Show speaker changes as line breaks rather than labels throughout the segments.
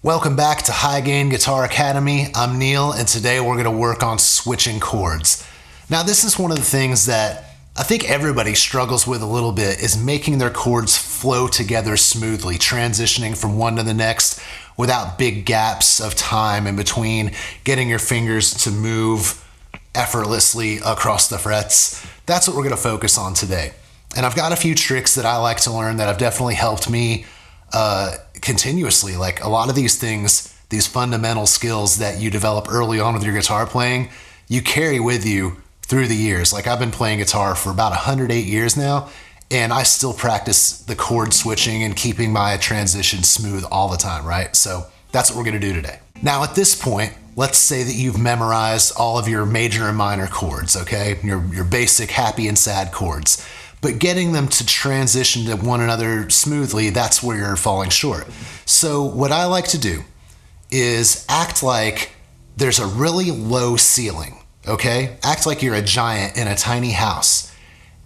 Welcome back to High Gain Guitar Academy. I'm Neil, and today we're going to work on switching chords. Now, this is one of the things that I think everybody struggles with a little bit, is making their chords flow together smoothly, transitioning from one to the next without big gaps of time in between, getting your fingers to move effortlessly across the frets. That's what we're going to focus on today. And I've got a few tricks that I like to learn that have definitely helped me continuously. Like a lot of these things, these fundamental skills that you develop early on with your guitar playing, you carry with you through the years. Like I've been playing guitar for about 108 years now, and I still practice the chord switching and keeping my transition smooth all the time, right? So that's what we're gonna do today. Now at this point, let's say that you've memorized all of your major and minor chords, okay? Your basic happy and sad chords. But getting them to transition to one another smoothly, that's where you're falling short. So what I like to do is act like there's a really low ceiling, okay? Act like you're a giant in a tiny house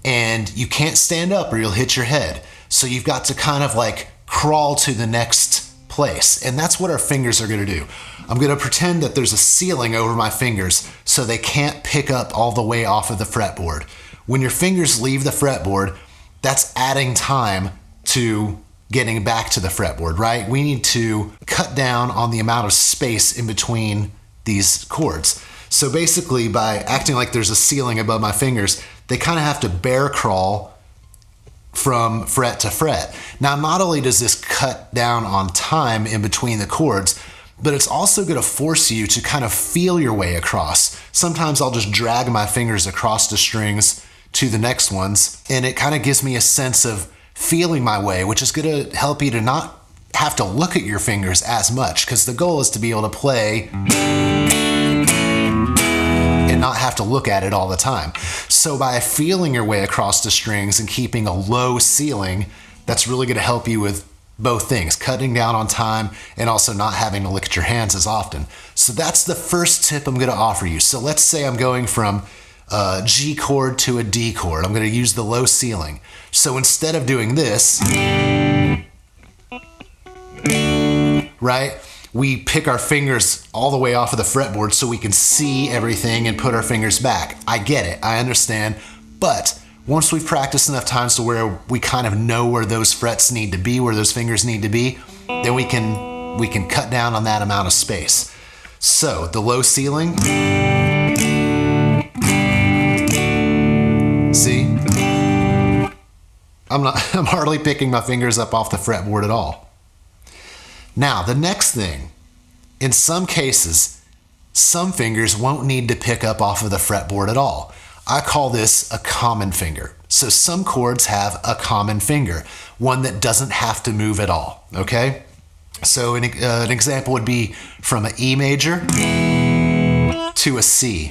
and you can't stand up or you'll hit your head. So you've got to kind of like crawl to the next place. And that's what our fingers are gonna do. I'm gonna pretend that there's a ceiling over my fingers so they can't pick up all the way off of the fretboard. When your fingers leave the fretboard, that's adding time to getting back to the fretboard, right? We need to cut down on the amount of space in between these chords. So basically, by acting like there's a ceiling above my fingers, they kind of have to bear crawl from fret to fret. Now, not only does this cut down on time in between the chords, but it's also going to force you to kind of feel your way across. Sometimes I'll just drag my fingers across the strings to the next ones, and it kind of gives me a sense of feeling my way, which is going to help you to not have to look at your fingers as much, because the goal is to be able to play and not have to look at it all the time. So by feeling your way across the strings and keeping a low ceiling, that's really going to help you with both things, cutting down on time and also not having to look at your hands as often. So that's the first tip I'm going to offer you. So let's say I'm going from a G chord to a D chord. I'm going to use the low ceiling. So instead of doing this, right, we pick our fingers all the way off of the fretboard so we can see everything and put our fingers back. I get it, I understand, but once we've practiced enough times to where we kind of know where those frets need to be, where those fingers need to be, then we can cut down on that amount of space. So the low ceiling, see? I'm hardly picking my fingers up off the fretboard at all. Now, the next thing, in some cases, some fingers won't need to pick up off of the fretboard at all. I call this a common finger. So some chords have a common finger, one that doesn't have to move at all, okay? So an example would be from an E major to a C.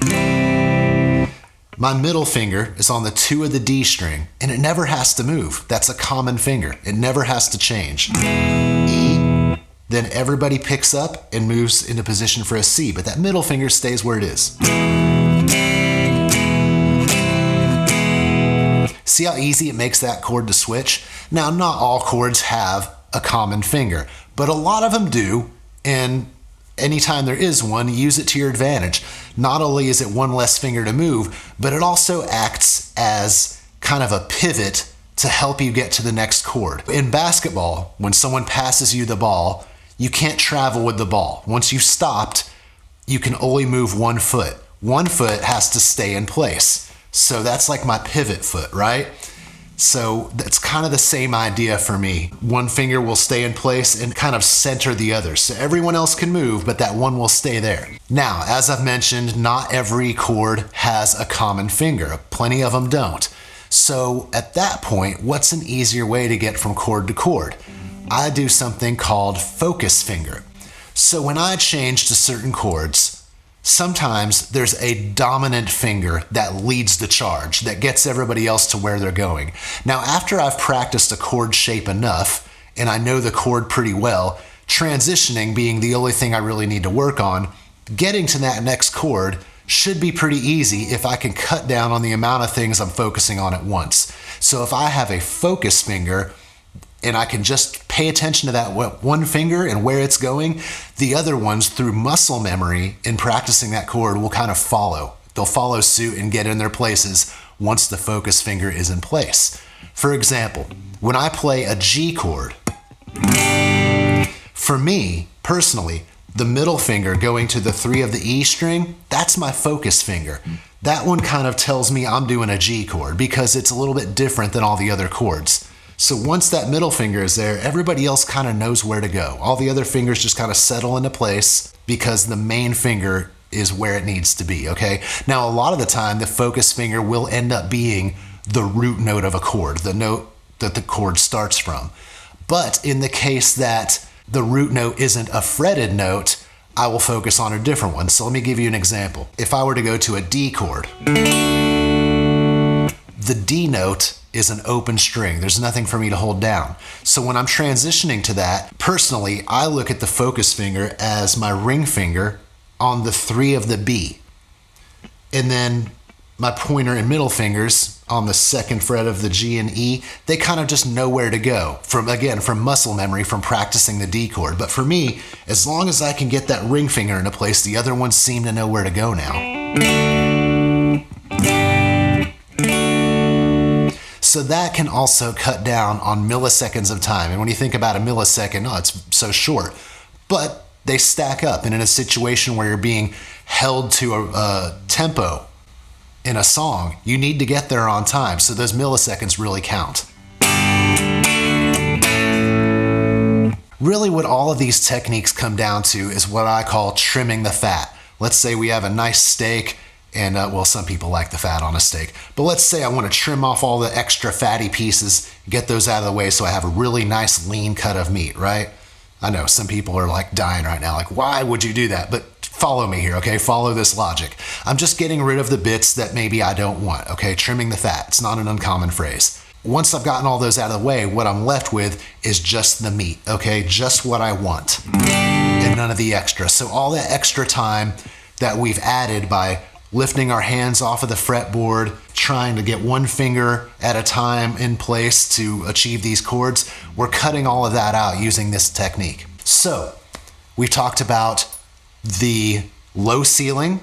My middle finger is on the 2 of the D string, and it never has to move. That's a common finger. It never has to change. E, then everybody picks up and moves into position for a C, but that middle finger stays where it is. See how easy it makes that chord to switch? Now, not all chords have a common finger, but a lot of them do, and anytime there is one, use it to your advantage. Not only is it one less finger to move, but it also acts as kind of a pivot to help you get to the next chord. In basketball, when someone passes you the ball, you can't travel with the ball. Once you've stopped, you can only move one foot. One foot has to stay in place. So that's like my pivot foot, right? So that's kind of the same idea for me. One finger will stay in place and kind of center the other. So everyone else can move, but that one will stay there. Now, as I've mentioned, not every chord has a common finger. Plenty of them don't. So at that point, what's an easier way to get from chord to chord? I do something called focus finger. So when I change to certain chords, sometimes there's a dominant finger that leads the charge, that gets everybody else to where they're going. Now, after I've practiced a chord shape enough, and I know the chord pretty well, transitioning being the only thing I really need to work on, getting to that next chord should be pretty easy if I can cut down on the amount of things I'm focusing on at once. So if I have a focus finger and I can just pay attention to that one finger and where it's going. The other ones, through muscle memory in practicing that chord, will kind of follow. They'll follow suit and get in their places once the focus finger is in place. For example, when I play a G chord, for me, personally, the middle finger going to the 3 of the E string, that's my focus finger. That one kind of tells me I'm doing a G chord because it's a little bit different than all the other chords. So once that middle finger is there, everybody else kind of knows where to go. All the other fingers just kind of settle into place because the main finger is where it needs to be, okay? Now, a lot of the time, the focus finger will end up being the root note of a chord, the note that the chord starts from. But in the case that the root note isn't a fretted note, I will focus on a different one. So let me give you an example. If I were to go to a D chord, the D note is an open string. There's nothing for me to hold down. So when I'm transitioning to that, personally, I look at the focus finger as my ring finger on the 3 of the B. And then my pointer and middle fingers on the 2nd fret of the G and E, they kind of just know where to go from muscle memory, from practicing the D chord. But for me, as long as I can get that ring finger into place, the other ones seem to know where to go now. So that can also cut down on milliseconds of time. And when you think about a millisecond, oh, it's so short. But they stack up. And in a situation where you're being held to a tempo in a song, you need to get there on time. So those milliseconds really count. Really, what all of these techniques come down to is what I call trimming the fat. Let's say we have a nice steak, and well, some people like the fat on a steak, but let's say I want to trim off all the extra fatty pieces, get those out of the way so I have a really nice lean cut of meat, right? I know some people are like dying right now, like, why would you do that? But follow me here, okay? Follow this logic. I'm just getting rid of the bits that maybe I don't want, okay? Trimming the fat. It's not an uncommon phrase. Once I've gotten all those out of the way, what I'm left with is just the meat, okay? Just what I want and none of the extra. So all that extra time that we've added by lifting our hands off of the fretboard, trying to get one finger at a time in place to achieve these chords, we're cutting all of that out using this technique. So we've talked about the low ceiling.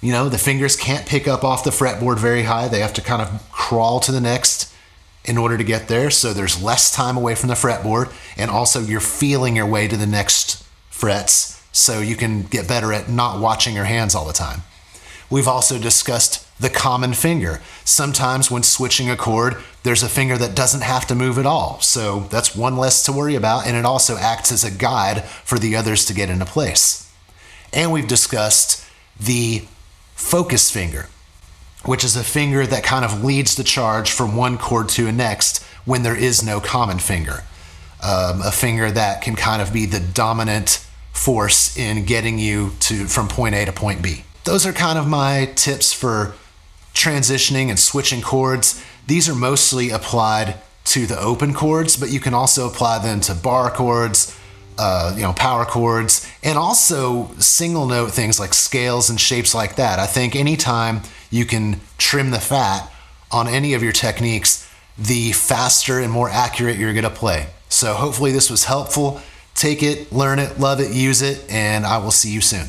You know, the fingers can't pick up off the fretboard very high. They have to kind of crawl to the next in order to get there. So there's less time away from the fretboard, and also you're feeling your way to the next frets so you can get better at not watching your hands all the time. We've also discussed the common finger. Sometimes when switching a chord, there's a finger that doesn't have to move at all. So that's one less to worry about, and it also acts as a guide for the others to get into place. And we've discussed the focus finger, which is a finger that kind of leads the charge from one chord to the next when there is no common finger. A finger that can kind of be the dominant force in getting you from point A to point B. Those are kind of my tips for transitioning and switching chords. These are mostly applied to the open chords, but you can also apply them to bar chords, power chords, and also single note things like scales and shapes like that. I think anytime you can trim the fat on any of your techniques, the faster and more accurate you're gonna play. So hopefully this was helpful. Take it, learn it, love it, use it, and I will see you soon.